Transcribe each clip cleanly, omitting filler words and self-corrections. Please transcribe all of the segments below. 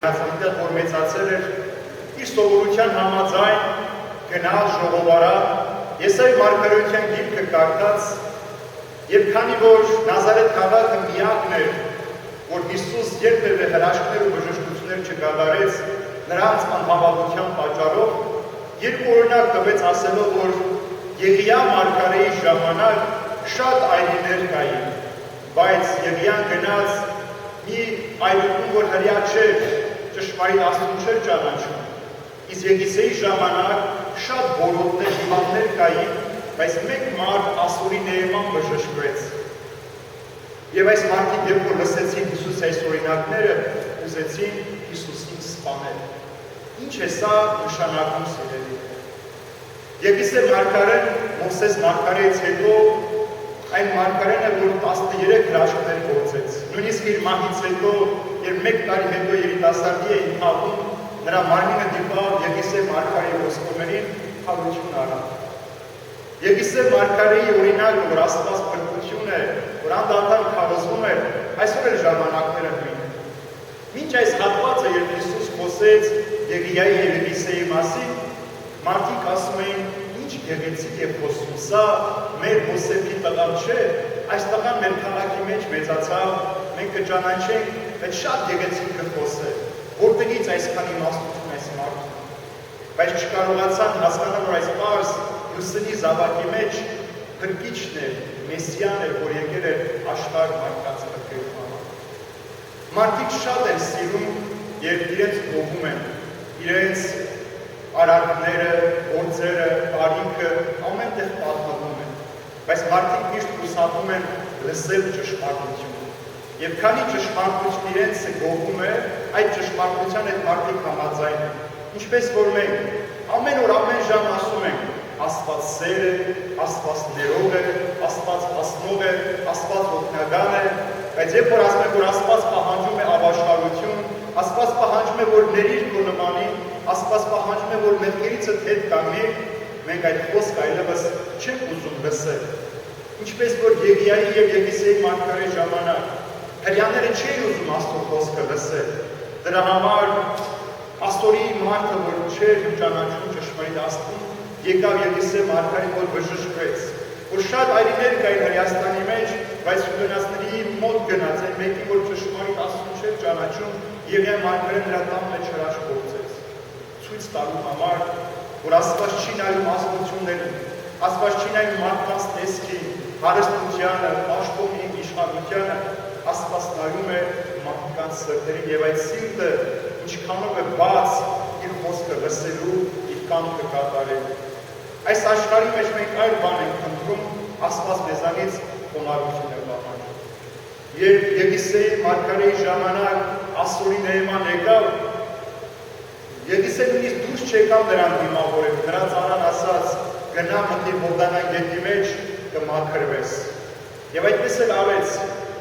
Այդտեղ որ մեծացել էր իր սովորության համաձայն գնալ ժողովարան, Եսայի մարգարեության գիրքը կարդաց, եւ քանի որ Նազարեթ քաղաքը միակն էր, որ Հիսուս երբևէ հրաշքներ ու բժշկություններ չկատարեց նրանց անհավատության պատճառով, երկու օրինակ տվեց ասելով, որ Եղիա մարգարեի ժամանակ շատ այրիներ կային, բայց Եղիան գնաց մի այրում, որ հրյա չէր, ճշմարիտ Աստծուն չէր ճանաչում, իսկ Եղիսեի ժամանակ շատ բորոտներ, հիվանդներ կային, բայց մեկ մարդ Ասորի նեման բժշկվեց։ Եվ այս մարդիկ, երբ որ լսեցին Հիսուսի այս օրինակները, ուզեցին Հիսուսին սպանել։ Ինչ է սա նշանակում, սիրելի։ Եղիսե մարգարեն Մովսես մարգարեից հետո այն մարգարեն է, որ 13 հրաշքներ գործեց։ Նույնիսկ իր մահից հետո, երբ 1 տարի հետո երիտասարդի էին թաղում, նրա մարմինը դիպավ Եղիսե մարգարեի ոսկորներին, խաղություն արավ։ Եղիսե մարգարեի օրինակը, որ Աստված փրկություն է, որ անդադար քարոզվում է, այսօր էլ ժամանակները նույնն են։ Մինչ այս հատվածը, երբ Հիսուս խոսեց Եղիայի եւ Եղիսեի մասին, մարդիկ ասում էին, ինչ գեղեցիկ է խոսում, սա մեր Հոսեփի տղան չէ, այս տղան մեր քաղաքի մեջ մեծացավ, մենք կճանաչենք, բայց շատ գեղեցիկ կխոսե, որտեղից այսքան իմաստություն այս մարդուն։ Բայց չկարողացան հասկանալ, որ այս պարզ Լուսնի զավակի մեջ փրկիչն էր, Մեսիան էր, որ եկել էր աշխարհ մարդկանց փրկելու համար։ Մարդիկ շատ են սիրում, երբ իրենց գովում են, իրենց արարքները, գործերը, բարիքը ամենտեղ պատմվում են, բայց մարդիկ միշտ հուսահատում են լսել ճշմարտությունը։ Եվ քանի ճշմարտություն իրենց գովում է, այդ ճշմարտության հետ մարդիկ համաձայն են։ Ինչպես որ մենք ամեն օր ամեն ժամ ասում ենք, Աստված սեր է, Աստված ներող է, Աստված հասնող է, Աստված օգնական է, բայց երբ որ ասում ենք, որ Աստված պահանջում է ապաշխարություն, Աստված պահանջում է, որ ներիր քո նմանին, Աստված պահանջում է, որ մեղքերիցդ հետ կանգնի, մենք այդ խոսքը այլևս չենք ուզում լսել։ Ինչպես որ Եղիայի եւ Եղիսեի մարգարեի ժամանակ հрьяաները չէին ուզում Աստծո խոսքը լսել։ Դրա համար Աստորի մարդը, որ չէր ճանաչում ճշմարիտ Աստծուն, եկավ Եղիսե մարգարեն, որ բժշկվեց, որ շատ այրիներ կային Հրեաստանի մեջ, բայց հյուրընկալների մոտ գնաց այն մեկի, որ ճշմարիտ Աստծուն չէր ճանաչում, եւ այն մարգարեն նրա տան մեջ հրաշք գործեց։ Ցույց տալու համար, որ Աստված չի նայում ազգություններին, Աստված չի նայում մարդկանց տեսքին, հարստությանը, պաշտոնին, իշխանությանը, Աստված նայում է մարդկանց սրտերին եւ այդ սիրտը ինչքանով է բաց իր խոսքը լսելու, իր կամքը կատարելու։ Այս աշխարհի մեջ մենք այլ բան ենք խնդրում, Աստված մեզանից խոնարհություն է պահանջում։ Երբ Եղիսեի մարգարեի ժամանակ Ասորի նեման եկավ, Եղիսեն նույնիսկ դուրս չեկավ նրան դիմավորել, նրանց անան ասաց, գնա մտի Հորդանան գետի մեջ կմաքրվես։ Եվ այդպես էլ արեց,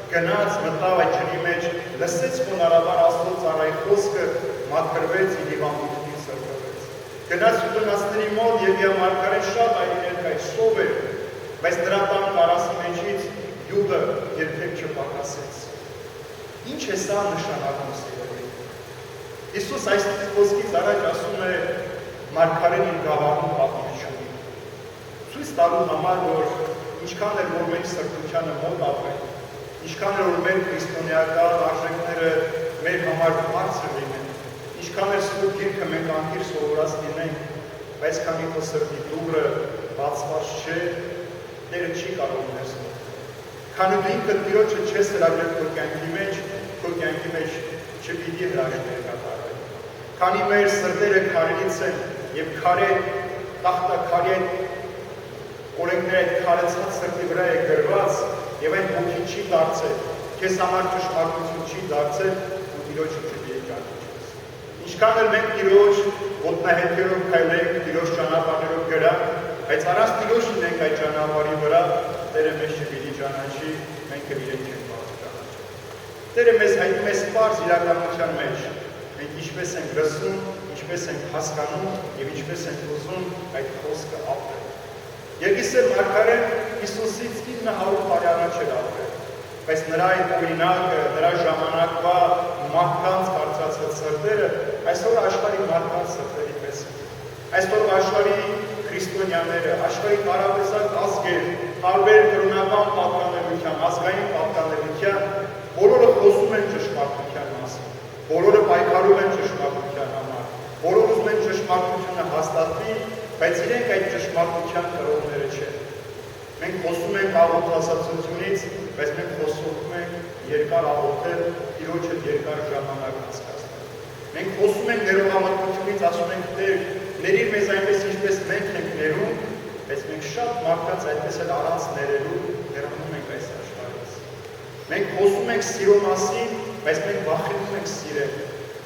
գնաց մտավ այդ ջրի մեջ, լսեց խոնարհաբար Աստծո ծառայի խոսքը, մաքրվեց իր հիվանդությունից զրկվեց։ Գնաց հյուրընկալների մոտ եւ յա մարգարեն շատ այրիներ կային, սով էր, բայց նրա տան կարասի մեջից յուղը երբեք չպակասեց։ Ինչ է սա նշանակում, սիրելի։ Հիսուս այս խոսքից առաջ ասում է մարգարեն իր գավառում պատմությունին։ Ցույց տալու համար, որ ինչքան էլ որ մեր սրտությանը մոտ ապրեն, ինչքան էլ որ մեր քրիստոնեական արժեքները մեր համար բարձր լինեն, ինչքան էլ Սուրբ Գիրքը մենք անկիր սովորած լինենք, բայց քանի որ սրտի դուռը բացված չէ, Տերը չի կարող ներս մտնել։ Քանի դու ինքդ Տիրոջը չես հրավիրել քո կյանքի մեջ չպիտի հրաշքներ կատարվեն։ Քանի մեր սրտերը քարերից են եւ քարե տախտակարի օրենքները այդ քարեցած սրտի վրա է գրված եւ այդ ոգի չի դարձել, քեզ համար ճշմարտություն չի դարձել ու Տիրոջը չպիտի ճանաչես։ Ինչքան էլ մենք Տիրոջ ոտնահետքերով քայլենք, Տիրոջ ճանապարհներով գրանք, բայց առանց Տիրոջ լինենք այդ ճանապարհի վրա, Տերը մեզ չպիտի ճանաչի, մենք էլ իրեն չենք կարող ճանաչել։ Տերը մեզ հայտնում է սպառ իրականության մեջ, մենք ինչպես ենք լսում, ինչպես ենք հասկանում եւ ինչպես ենք ուզում այդ խոսքը ապրել։ Եղիսե մարգարեն Հիսուսից 900 տարի առաջ էր ապրել, բայց նրա այդ օրինակը, նրա ժամանակվա մարդկանց կարծած մոռացած սրտերը այսօր աշխարհի մարդկանց սրտերի պես են։ Այսօր աշխարհի քրիստոնյաները, աշխարհի տարաբեսակ ազգեր, տարբեր կրոնական պատկանելության, ազգային պատկանելության, բոլորը խոսում են ճշմարտության մասին, բոլորը պայքարում են ճշմարտության համար, բոլորը ուզում են ճշմարտությունը հաստատվի, բայց իրենք այդ ճշմարտության կրողները չեն։ Մենք խոսում ենք աղոթասացությունից, բայց մենք խոսում ենք երկար աղոթել, Տիրոջը երկար ժամանակ անցկացնել։ Մենք խոսում ենք ներողամտությունից, ասում ենք Տեր, ներիր մեզ այնպես ինչպես մենք ենք ներում, բայց մենք շատ մարդկանց այդպես էլ առանց ներելու հեռանում ենք այս աշխարհից։ Մենք խոսում ենք սիրո մասին, բայց մենք վախենում ենք սիրել։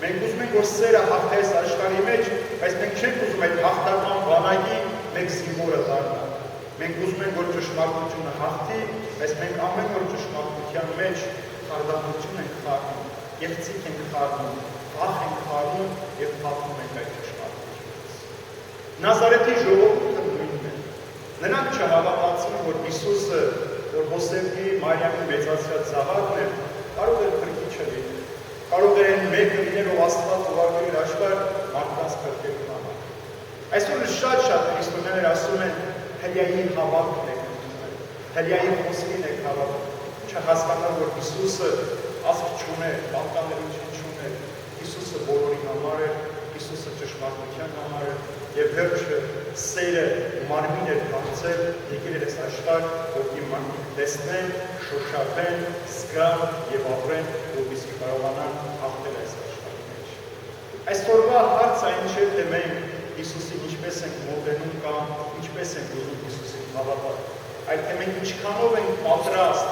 Մենք ուզում ենք որ սերը հաղթի այս աշխարհի մեջ, բայց մենք չենք ուզում այդ հաղթական բանակի մեկ զինվորը դառնալ։ Մենք ուզում ենք որ ճշմարտությունը հաղթի, բայց մենք ամեն օր ճշմարտության մեջ խարդախություն ենք խառնում, եղցիկ ենք խառնում, վախ ենք խառնում եւ փախնում ենք այդ ճշմարտությունից։ Նազարեթի ժողովուրդը նույնն է։ Նրանք չհավատացին, որ Հիսուսը, որ Հոսեփի, Մարիամի մեծացած զավակն է, կարող է քրիչը լինել։ Կարող է մեկը լինել, ով Աստված ուղարկել իր աշխարհ մարդկանց քրկելու համար։ Այսօր շատ քրիստոնյաներ ասում են, հելյայի հավատքն եք ընդունել, հելյայի խոսքին եք հավատում, չհասկանալ, որ Հիսուսը ազգ չունե, պատկանելություն չունե, Հիսուսը բոլորի համար է, Հիսուսը ճշմարտության համար է, եւ վերջը սերը մարմին էր դարձել, եկել էր այս աշխարհ, որի մարդիկ տեսնեն, շոշափեն, զգան եւ ապրեն, որպեսզի կարողանան հաղթել այս աշխարհի մեջ։ Այսօրվա հարցը այն չէ, թե մենք Հիսուսին ինչպես ենք մոտենում կամ ինչպես ենք ուզում Հիսուսին հավատալ, այլ թե մենք ինչքանով ենք պատրաստ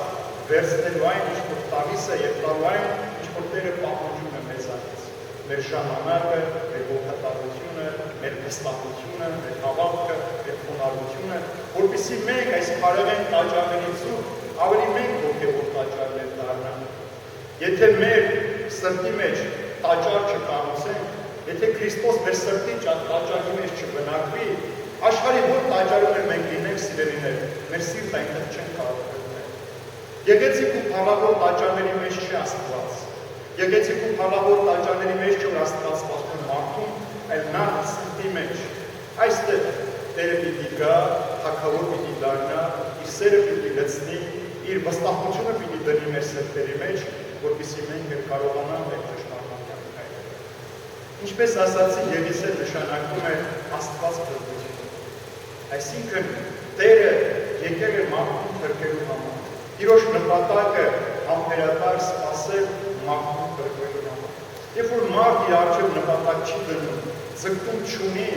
վերցնելու այն, ինչ որ տալիս է եւ տալու այն, ինչ որ Տերը պահանջում է մեզանից։ Մեր ժամանակը, մեր ողջատարությունը, մեր վստահությունը, մեր հավատքը, մեր խոնարհությունը, որպեսզի մենք այս քարեղեն տաճարներից ավելի մենք ոգևոր տաճարներ դառնանք։ Եթե մեր սրտի մեջ տաճար չկառուցենք, եթե Քրիստոս մեր սրտի տաճարի մեջ չբնակվի, աշխարհի որ տաճարում էլ մենք լինենք սիրելիներ, մեր սիրտը այնտեղ չեն կարող գտնել։ Գեղեցիկ ու փառավոր տաճարների մեջ չի Աստված։ Գեղեցիկ ու փառավոր տաճարների մեջ չէ որ Աստված սպասում մարդուն, այլ նա սրտի մեջ։ Այստեղ Տերը պիտի գա, թագավոր պիտի դառնա, իր սերը պիտի լցնի, իր վստահությունը պիտի դնի մեր սրտերի մեջ, որպեսզի մենք կարողանանք այդ ճշմարտության քայլել։ Ինչպես ասացի, Եղիսե նշանակում է Աստված փրկություն։ Այսինքն Տերը եկել է մարդուն փրկելու համար։ Տիրոջ նպատակը համբերատար սպասել մարդուն փրկելու համար։ Երբ որ մարդ իր առջև նպատակ չի դնում, ձգտում չունի,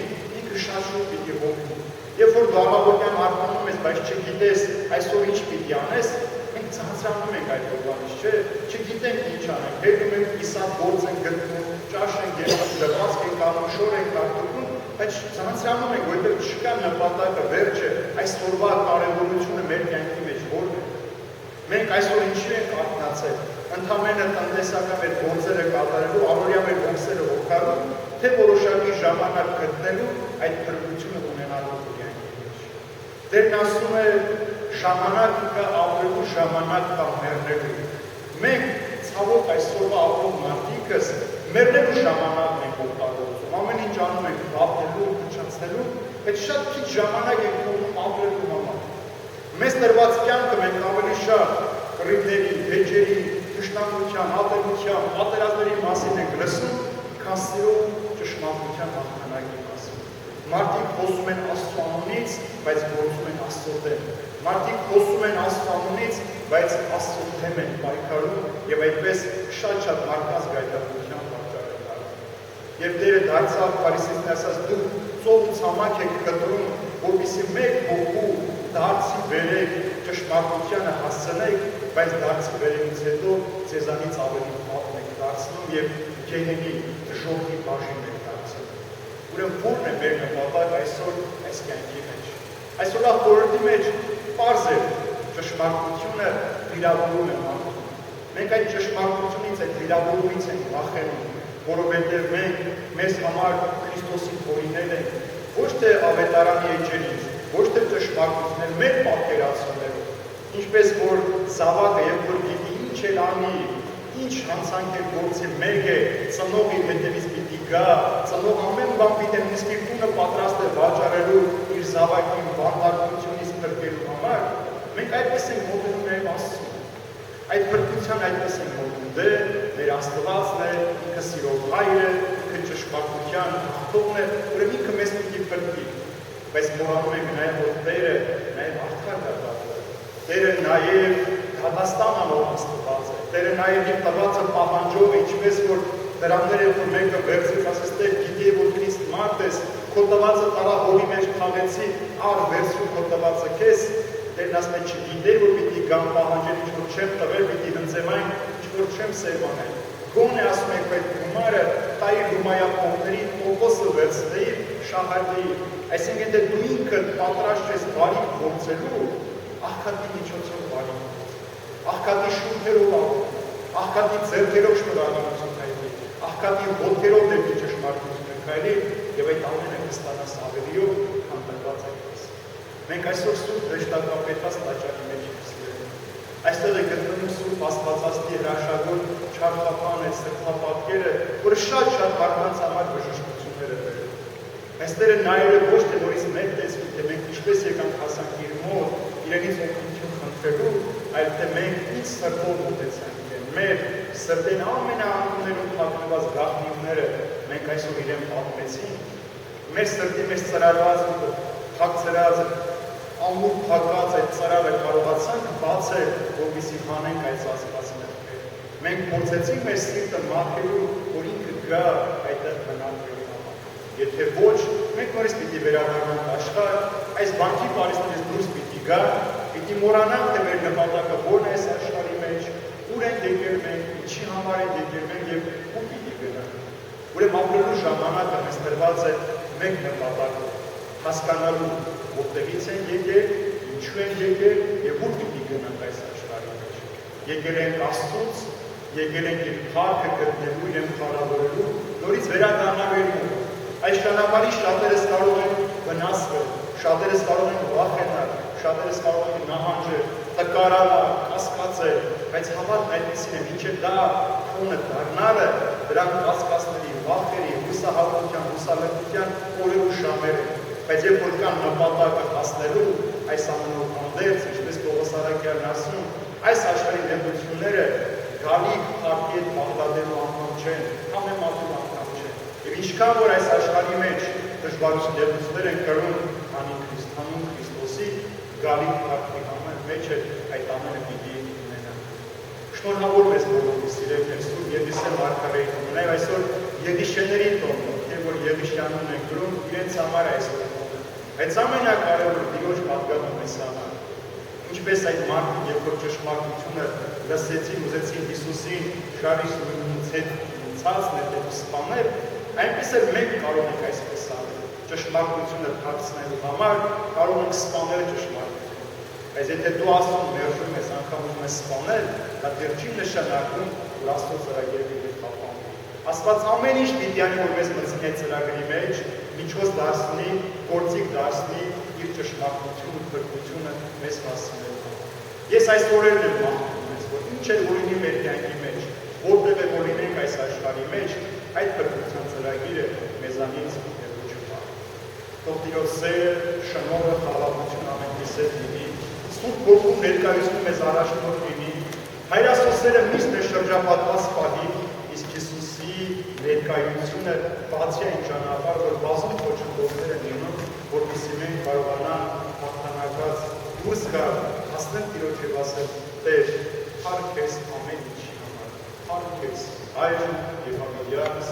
ինքը շատ պիտի հոգնի։ Երբ որ դու առավոտյան արթնանում ես, բայց չգիտես այսօր ինչ պիտի անես, մենք ցանցրանում ենք այդ բանից, չէ՞, չգիտենք ինչ անենք, հետո մենք կիսատ գործ ենք գտնում, ճաշ ենք գնում, դրվածք ենք անում, շոր ենք արտում, բայց ցանցրանում ենք, որովհետև չկա նպատակը, վերջը, այս օրվա կարևորությունը մեր կյանքի մեջ որն է։ Մենք այսօր ինչի ենք արթնացել, ընդհանրապես տնտեսական մեր գործերը կատարելու, առօրյա մեր գործերը հոգալու, թե որոշակի ժամանակ գտնելու այդ փրկությունը ունենալու կյանքի մեջ։ Տերն ասում է ժամանակ կա ապրելու, ժամանակ կա մեռնելու։ Մենք ցավոք այսօրվա ապրող մարդիկս մեռնելու ժամանակն ենք օգտագործում, ամեն ինչ անում ենք ապրելու, փչացնելու, բայց շատ քիչ ժամանակ ենք ունենում ապրելու համար։ Մեզ տրված կյանքը մենք ավելի շատ կռիվների, վեճերի, թշնամության, ատելության, պատերազմների մասին ենք լսում, քան սիրո ճշմարտության հաղթանակի մասին։ Մարդիկ խոսում են Աստծո անունից, բայց գործում են Աստծո դեմ։ Մարդիկ խոսում են Աստծո անունից, բայց Աստծո դեմ են պայքարում եւ այդպես շատ մարդկանց գայթակղության պատճառ են դառնում։ Եվ Տերը դարձավ Փարիսեցին ասաց՝ դուք ծով ու ցամաք եք կտրում, որպեսզի մեկ հոգու դարձի վերեք ճշմարտությանը հասցնեք, բայց դարձի վերելուց հետո ձեզանից ավելի փափ եք դարձնում եւ գեհենի դժոխքի բաժին եք դարձնում։ Ուրեմն ո՞րն է մեր նպատակը այսօր այս կյանքի մեջ։ Այսօր խորհրդի մեջ պարզ է ճշմարտությունը վիրավորում է մարդուն։ Մենք այդ ճշմարտությունից, այդ վիրավորումից ենք վախենում, որովհետեւ մենք մեզ համար Քրիստոսին հորինել ենք ոչ թե ավետարանի էջերից, ոչ թե ճշմարտություններ մեր պատկերացումներով, ինչպես որ զավակը երբ որ գիտի ինչ էլ անի, ինչ հանցանք է գործի մեկ է, ծնող իր հետևից պիտի գա, ծնող ամեն բան պիտի նույնիսկ իր տունը պատրաստ է վաճառելու իր զավակին բանտարկությունից փրկելու համար, մենք այդպես ենք մոտենում նաև Աստծուն։ Այդ փրկության այդպես ենք մոտենում, դե մեր Աստվածն է, ինքը սիրող Հայրը, ինքը ճշմարտության հաղթողն է, ուրեմն ինքը մեզ պիտի փրկի։ Բայց մոռանում ենք նաև, որ Տերը նաև արդար դարձել։ Տերը նաև դատաստան անող Աստված է։ Տերը նաև իր տվածը պահանջող է, ինչպես որ դրանները որ մեկը վերցրեց, ասես Տեր, գիտի որ Քրիստ մարդ ես, քո տվածը տարա հորի մեջ թաղեցի, առ վերցրու քո տվածը քեզ։ Տերն ասում է չգիտեր, որ պիտի գամ պահանջել, ինչ որ չեմ տվել, պիտի հնձեմ այն, ինչ որ չեմ սերմանել։ Գոնե ասում եք այդ գումարը տայի Հումայապողների տոկոսը վերցնեի, շահարկեի։ Այսինքն դե դու ինքդ պատրաստ ես բարիք գործելու, աղքատի միջոցով բարիք գործել, աղքատի շուրթերով աղոթել, աղքատի ձեռքերով շնորհավորություն հայտնել, աղքատի ոտքերով դեպի ճշմարտությունը քայլել եւ այդ ամենը կստանաս ավելիով, քան տրված այդպես։ Մենք այսօր սուրբ հեշտակապետած տաճարի մեջ ենք սիրել։ Այստեղ է գտնվում սուրբ Աստվածածի հրաշագործ չարխապանը, սրբապատկերը, որը շատ մարդկանց համար բժշկություններ է բերել։ Այստեղ նայելը ոչ թե նորից մեր տեսքին, թե մենք ինչպես եկանք հասանք իր մոտ, իրենից օգնություն խնդրելու, այլ թե մենք ինչ սրտով մոտեցանք իրեն։ Մեր սրտեն ամենաանուններում թաքնված գաղտնիքները մենք այսօր իրեն պատմեցինք։ Մեր սրտի մեջ ծրարված թաքցրած ամուր փակված այդ ծրարը կարողացանք բացել, որպեսզի հանենք այդ ծածկված մեղքերը։ Մենք փորձեցինք մեր սիրտը մաքրելու, որ ինքը գա այդտեղ մնալու համար։ Եթե ոչ, մենք նորից պիտի վերադառնանք աշխարհ, այս բանկի պարիսներից դուրս պիտի գա, պիտի մոռանանք, թե մեր նպատակը որն է այս աշխարհի մեջ, ուր ենք եկել մենք, ինչի համար ենք եկել մենք եւ ուր պիտի գնանք։ Ուրեմն ապրելու ժամանակը մեզ տրված է մեկ նպատակով, հասկանալու որտեղից են եկել, ինչու են եկել եւ ուր պիտի գնանք այս աշխարհի մեջ։ Եկել ենք Աստծուց, եկել ենք իր փառքը գտնելու, իրեն փառավորելու, նորից վերադառնալու իր մոտ։ Այս ճանապարհի շատերս կարող են վնասվել, շատերս կարող են վախենալ, շատերս կարող են նահանջել, տկարանալ, կասկածել, բայց հավատն այդպեսին է, մինչև դա քոնը դառնալը, դրանք կասկածների, վախերի, հուսահատության, հուսալքության օրեր ու ժամեր են։ Բայց երբ որ կան նպատակը հասնելու, այս ամենով հանդերձ, ինչպես Պողոս Արաքյալն ասում, այս աշխարհի նեղությունները գալիք փառքի հետ մաղթելու անգամ չեն, համեմատելու անգամ չեն։ Եվ ինչքան որ այս աշխարհի մեջ դժվարություն նեղություններ են կրում, հանուն Քրիստոսի, գալիք փառքի համար մեջ է այդ ամենը պիտի ունենանք։ Շնորհավոր մեզ բոլորին սիրել մեր Սուրբ Եղիսե Մարգարեի տոնը, նաև այսօր Եղիշեների տոնը, որ Եղիշյանուն են գրում, իրենց համար այսօր Այս ամենակարևորը Տիրոջ պատգամը մեզ համար։ Ինչպես այդ մարդիկ, երբ որ ճշմարտությունը լսեցին, ուզեցին Հիսուսին շարից ցածն է սպանել, այնպես էլ մենք կարող ենք այսպես անել։ Ճշմարտությունը թաքցնելու համար կարող ենք սպանել ճշմարտությունը։ Բայց եթե դու Աստծուն մերժում ես, անգամ ուզում ես սպանել, դա դեռ չի նշանակում, որ Աստծո ծրագիրը պիտի խափանվի։ Աստված ամեն ինչ պիտի անի, որ մեզ մտցնի այդ ծրագրի մեջ, միջոց դարձնի, գործիք դարձնի իր ճշմարտությունը, փրկությունը մեզ հասցնելու։ Ես այս օրերն եմ մաղթում մեզ, որ ինչ էլ որ լինի մեր կյանքի մեջ, որտեղ է որ լինենք այս աշխարհի մեջ, այդ փրկության ծրագիրը մեզանից հեռու չպահ։ Թող Տիրոջ սերը, շնորհը, խաղաղությունը ամենքիս հետ լինի, Սուրբ Հոգու ներկայությունը մեզ առաջնորդ լինի, Հայր Աստծո սերը միշտ մեզ շրջապատված պահի, իսկ Հիսուսի ներկայությունը բացի այն ճանապարհ, որ բազում ոչնչորներ են լինում, որպեսզի մենք կարողանանք հաղթանակած դուրս գալ, հասնել Տիրոջ եւ ասել. Տեր, փառք քեզ ամեն ինչի համար, փառք քեզ Հայր եւ Հավիտյանս,